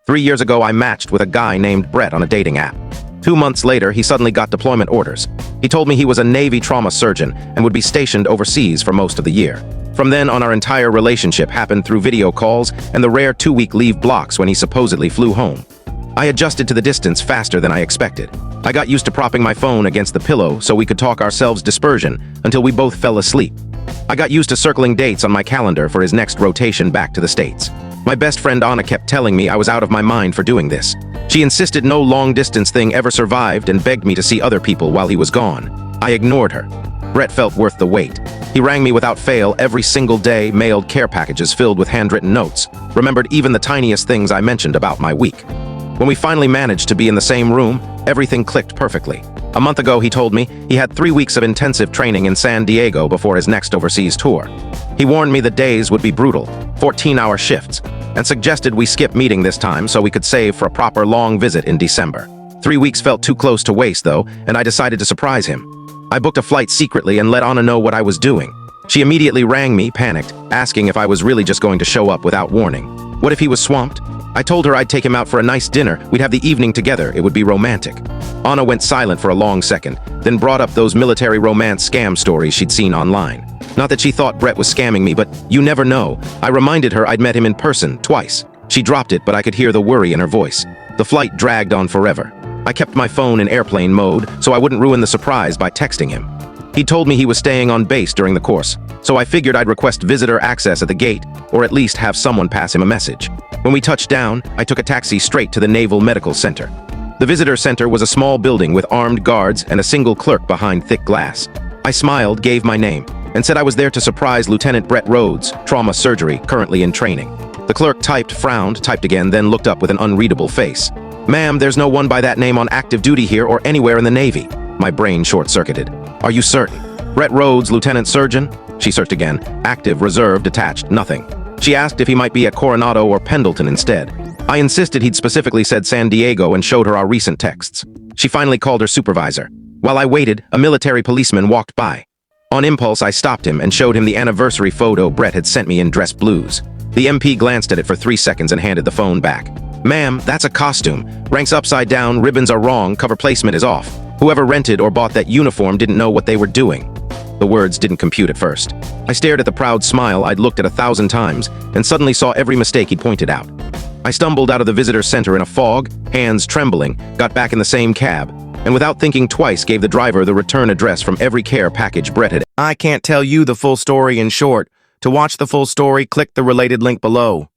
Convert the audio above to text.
3 years ago, I matched with a guy named Brett on a dating app. 2 months later, he suddenly got deployment orders. He told me he was a Navy trauma surgeon and would be stationed overseas for most of the year. From then on, our entire relationship happened through video calls and the rare 2-week leave blocks when he supposedly flew home. I adjusted to the distance faster than I expected. I got used to propping my phone against the pillow so we could talk ourselves dispersion until we both fell asleep. I got used to circling dates on my calendar for his next rotation back to the States. My best friend Anna kept telling me I was out of my mind for doing this. She insisted no long-distance thing ever survived and begged me to see other people while he was gone. I ignored her. Brett felt worth the wait. He rang me without fail every single day, mailed care packages filled with handwritten notes, remembered even the tiniest things I mentioned about my week. When we finally managed to be in the same room, everything clicked perfectly. A month ago, he told me he had 3 weeks of intensive training in San Diego before his next overseas tour. He warned me the days would be brutal, 14-hour shifts, and suggested we skip meeting this time so we could save for a proper long visit in December. 3 weeks felt too close to waste, though, and I decided to surprise him. I booked a flight secretly and let Anna know what I was doing. She immediately rang me, panicked, asking if I was really just going to show up without warning. What if he was swamped? I told her I'd take him out for a nice dinner, we'd have the evening together, it would be romantic. Anna went silent for a long second, then brought up those military romance scam stories she'd seen online. Not that she thought Brett was scamming me, but you never know. I reminded her I'd met him in person, twice. She dropped it, but I could hear the worry in her voice. The flight dragged on forever. I kept my phone in airplane mode, so I wouldn't ruin the surprise by texting him. He told me he was staying on base during the course, so I figured I'd request visitor access at the gate, or at least have someone pass him a message. When we touched down, I took a taxi straight to the Naval Medical Center. The visitor center was a small building with armed guards and a single clerk behind thick glass. I smiled, gave my name, and said I was there to surprise Lieutenant Brett Rhodes, trauma surgery, currently in training. The clerk typed, frowned, typed again, then looked up with an unreadable face. "Ma'am, there's no one by that name on active duty here or anywhere in the Navy." My brain short-circuited. "Are you certain?" "Brett Rhodes, Lieutenant Surgeon?" She searched again. Active, reserve, detached, nothing. She asked if he might be at Coronado or Pendleton instead. I insisted he'd specifically said San Diego and showed her our recent texts. She finally called her supervisor. While I waited, a military policeman walked by. On impulse, I stopped him and showed him the anniversary photo Brett had sent me in dress blues. The MP glanced at it for 3 seconds and handed the phone back. "Ma'am, that's a costume. Ranks upside down, ribbons are wrong, cover placement is off. Whoever rented or bought that uniform didn't know what they were doing." The words didn't compute at first. I stared at the proud smile I'd looked at 1,000 times and suddenly saw every mistake he'd pointed out. I stumbled out of the visitor center in a fog, hands trembling, got back in the same cab, and without thinking twice gave the driver the return address from every care package Brett had. I can't tell you the full story in short. To watch the full story, click the related link below.